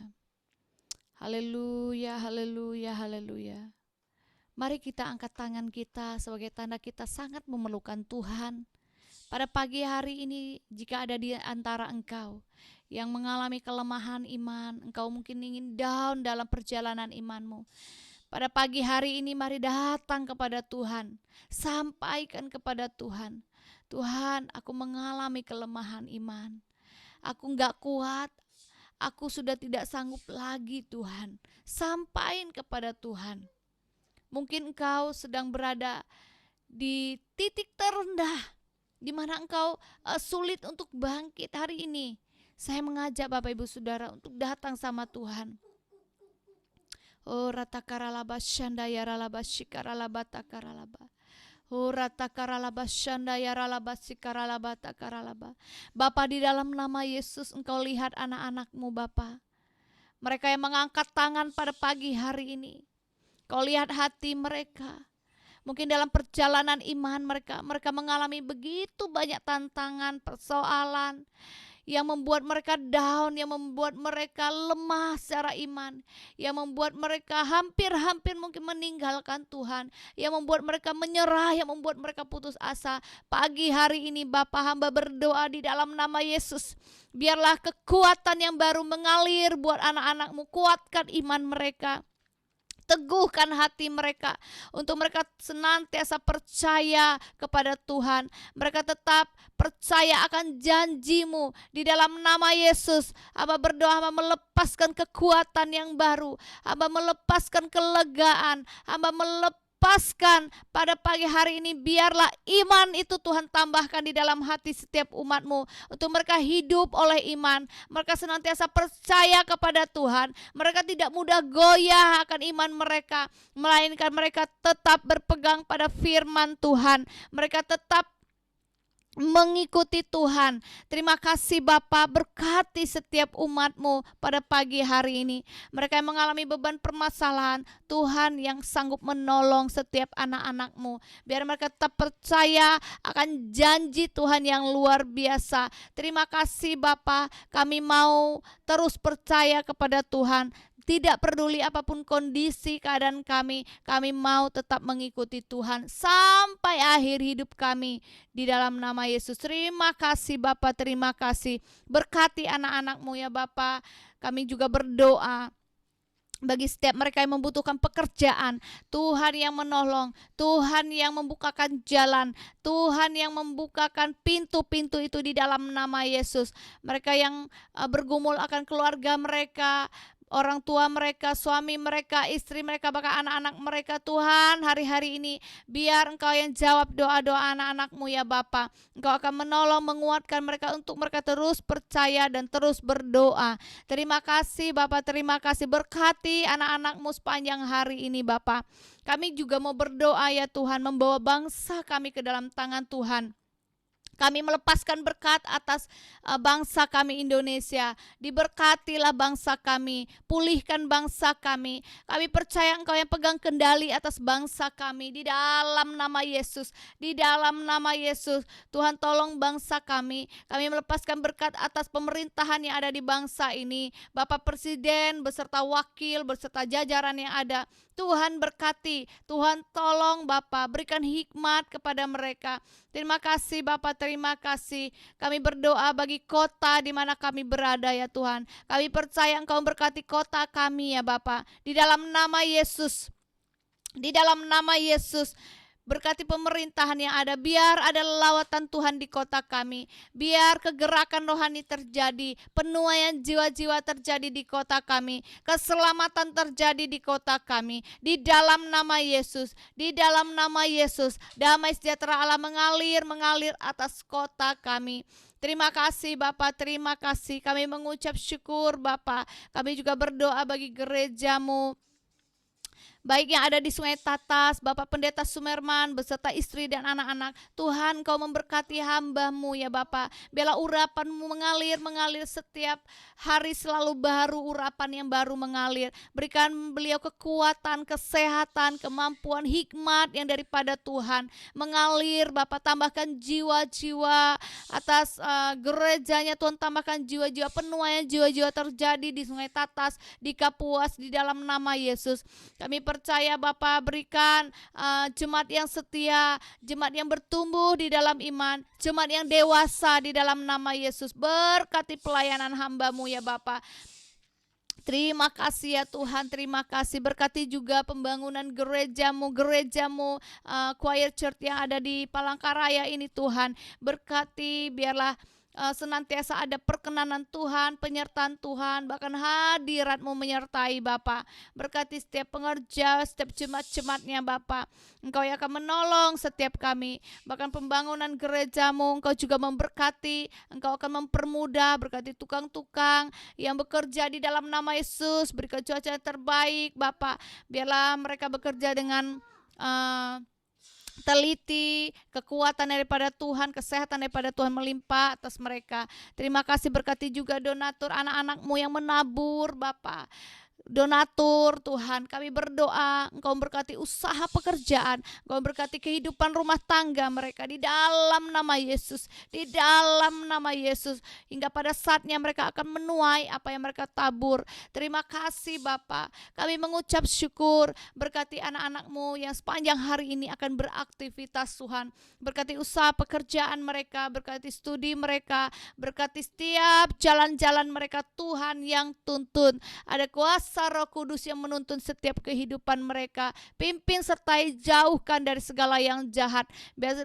Haleluya, haleluya, haleluya. Mari kita angkat tangan kita sebagai tanda kita sangat memerlukan Tuhan. Pada pagi hari ini, jika ada di antara engkau yang mengalami kelemahan iman, engkau mungkin ingin down dalam perjalanan imanmu. Pada pagi hari ini mari datang kepada Tuhan. Sampaikan kepada Tuhan. Tuhan, aku mengalami kelemahan iman. Aku gak kuat. Aku sudah tidak sanggup lagi Tuhan. Sampaikan kepada Tuhan. Mungkin engkau sedang berada di titik terendah di mana engkau sulit untuk bangkit hari ini. Saya mengajak Bapak Ibu Saudara untuk datang sama Tuhan. Oh ratakaralaba syanda yaralaba shikaralaba takaralaba. Oh ratakaralaba syanda yaralaba shikaralaba takaralaba. Bapa, di dalam nama Yesus engkau lihat anak-anakmu Bapa. Mereka yang mengangkat tangan pada pagi hari ini. Kau lihat hati mereka. Mungkin dalam perjalanan iman mereka mengalami begitu banyak tantangan, persoalan yang membuat mereka down, yang membuat mereka lemah secara iman, yang membuat mereka hampir mungkin meninggalkan Tuhan, yang membuat mereka menyerah, yang membuat mereka putus asa. Pagi hari ini Bapa, hamba berdoa di dalam nama Yesus. Biarlah kekuatan yang baru mengalir buat anak-anakmu, kuatkan iman mereka. Teguhkan hati mereka untuk mereka senantiasa percaya kepada Tuhan. Mereka tetap percaya akan janji-Mu di dalam nama Yesus. Hamba berdoa, hamba melepaskan kekuatan yang baru. Hamba melepaskan kelegaan. Hamba melepaskan pada pagi hari ini, biarlah iman itu Tuhan tambahkan di dalam hati setiap umat-Mu. Untuk mereka hidup oleh iman. Mereka senantiasa percaya kepada Tuhan. Mereka tidak mudah goyah akan iman mereka. Melainkan mereka tetap berpegang pada firman Tuhan. Mereka tetap mengikuti Tuhan. Terima kasih Bapa, berkati setiap umat-Mu pada pagi hari ini. Mereka yang mengalami beban permasalahan, Tuhan yang sanggup menolong setiap anak-anak-Mu. Biar mereka tetap percaya akan janji Tuhan yang luar biasa. Terima kasih Bapa, kami mau terus percaya kepada Tuhan. Tidak peduli apapun kondisi keadaan kami mau tetap mengikuti Tuhan sampai akhir hidup kami di dalam nama Yesus. Terima kasih Bapa, terima kasih. Berkati anak-anak-Mu ya Bapa. Kami juga berdoa bagi setiap mereka yang membutuhkan pekerjaan, Tuhan yang menolong, Tuhan yang membukakan jalan, Tuhan yang membukakan pintu-pintu itu di dalam nama Yesus. Mereka yang bergumul akan keluarga mereka, orang tua mereka, suami mereka, istri mereka, bahkan anak-anak mereka, Tuhan hari-hari ini biar Engkau yang jawab doa-doa anak-anak-Mu ya Bapa. Engkau akan menolong, menguatkan mereka untuk mereka terus percaya dan terus berdoa. Terima kasih Bapa, terima kasih. Berkati anak-anak-Mu sepanjang hari ini Bapa. Kami juga mau berdoa ya Tuhan, membawa bangsa kami ke dalam tangan Tuhan. Kami melepaskan berkat atas bangsa kami Indonesia. Diberkatilah bangsa kami, pulihkan bangsa kami. Kami percaya Engkau yang pegang kendali atas bangsa kami. Di dalam nama Yesus, di dalam nama Yesus, Tuhan tolong bangsa kami. Kami melepaskan berkat atas pemerintahan yang ada di bangsa ini. Bapak Presiden beserta wakil, beserta jajaran yang ada. Tuhan berkati, Tuhan tolong Bapa, berikan hikmat kepada mereka. Terima kasih Bapa, terima kasih. Kami berdoa bagi kota di mana kami berada ya Tuhan. Kami percaya Engkau berkati kota kami ya Bapa. Di dalam nama Yesus, di dalam nama Yesus. Berkati pemerintahan yang ada, biar ada lawatan Tuhan di kota kami, biar kegerakan rohani terjadi, penuaian jiwa-jiwa terjadi di kota kami, keselamatan terjadi di kota kami, di dalam nama Yesus, di dalam nama Yesus, damai sejahtera Allah mengalir atas kota kami. Terima kasih Bapak, terima kasih. Kami mengucap syukur Bapak. Kami juga berdoa bagi gereja-Mu, baik yang ada di Sungai Tatas, Bapak Pendeta Sumerman beserta istri dan anak-anak. Tuhan Kau memberkati hamba-Mu ya Bapak. Biarlah urapan-Mu mengalir setiap hari, selalu baru urapan yang baru mengalir. Berikan beliau kekuatan, kesehatan, kemampuan, hikmat yang daripada Tuhan mengalir Bapak. Tambahkan jiwa-jiwa atas gerejanya Tuhan, tambahkan jiwa-jiwa, penuaian jiwa-jiwa terjadi di Sungai Tatas, di Kapuas, di dalam nama Yesus. Kami percaya Bapa berikan jemaat yang setia, jemaat yang bertumbuh di dalam iman, jemaat yang dewasa di dalam nama Yesus. Berkati pelayanan hamba-Mu ya Bapa. Terima kasih ya Tuhan, terima kasih. Berkati juga pembangunan gerejamu, choir church yang ada di Palangkaraya ini Tuhan. Berkati biarlah senantiasa ada perkenanan Tuhan, penyertaan Tuhan, bahkan hadirat-Mu menyertai Bapa. Berkati setiap pengerja, setiap jemaat-jemaatnya Bapa. Engkau yang akan menolong setiap kami. Bahkan pembangunan gerejamu Engkau juga memberkati, Engkau akan mempermudah. Berkati tukang-tukang yang bekerja di dalam nama Yesus. Berikan cuaca yang terbaik Bapa. Biarlah mereka bekerja dengan teliti, kekuatan daripada Tuhan, kesehatan daripada Tuhan melimpah atas mereka. Terima kasih, berkati juga donatur anak-anak-Mu yang menabur Bapa. Donatur Tuhan, kami berdoa Engkau berkati usaha pekerjaan, Engkau berkati kehidupan rumah tangga mereka di dalam nama Yesus, di dalam nama Yesus, hingga pada saatnya mereka akan menuai apa yang mereka tabur. Terima kasih Bapa, kami mengucap syukur. Berkati anak-anak-Mu yang sepanjang hari ini akan beraktivitas Tuhan, berkati usaha pekerjaan mereka, berkati studi mereka, berkati setiap jalan-jalan mereka Tuhan yang tuntun. Ada kuasa Roh Kudus yang menuntun setiap kehidupan mereka. Pimpin sertai jauhkan dari segala yang jahat.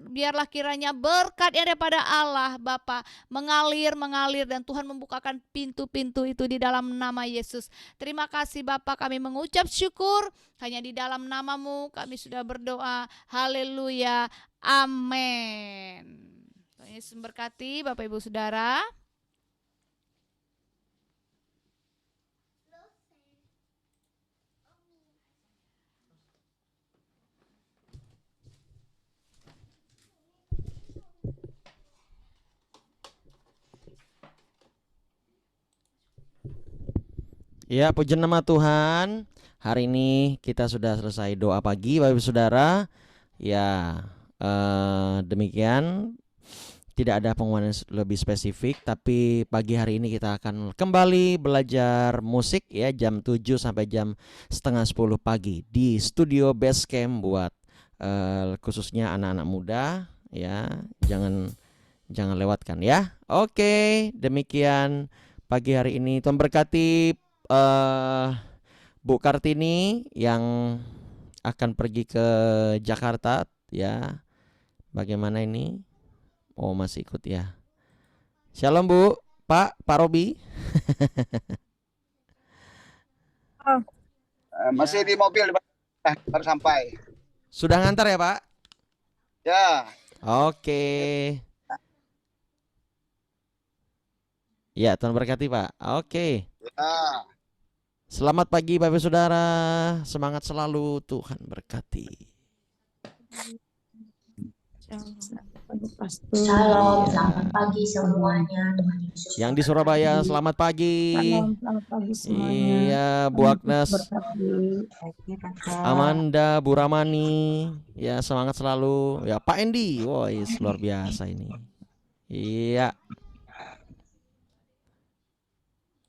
Biarlah kiranya berkat yang daripada Allah Bapa mengalir dan Tuhan membukakan pintu-pintu itu di dalam nama Yesus. Terima kasih Bapa, kami mengucap syukur. Hanya di dalam nama-Mu kami sudah berdoa. Haleluya. Amin. Tuhan Yesus memberkati Bapak Ibu Saudara. Ya, puji nama Tuhan. Hari ini kita sudah selesai doa pagi Bapak Ibu Saudara. Ya, demikian. Tidak ada pengumuman lebih spesifik, tapi pagi hari ini kita akan kembali belajar musik ya, jam 7 sampai jam setengah 10 pagi di studio Basecamp buat khususnya anak-anak muda ya. Jangan lewatkan ya. Oke, demikian pagi hari ini. Tuhan berkati Bu Kartini yang akan pergi ke Jakarta ya. Bagaimana ini? Oh, masih ikut ya. Shalom Bu, Pak Robi. Masih di mobil, baru sampai. Sudah ngantar ya Pak? Ya. Oke. Ya, Tuhan berkati Pak. Oke. Ya. Selamat pagi Bapak Saudara. Semangat selalu, Tuhan berkati. Shalom, selamat pagi semuanya. Tuhan Yesus yang di Surabaya, selamat pagi. Selamat pagi semuanya. Iya, Bu Agnes, Amanda, Bu Ramani, ya semangat selalu. Ya Pak Endi, woi luar biasa ini. Iya.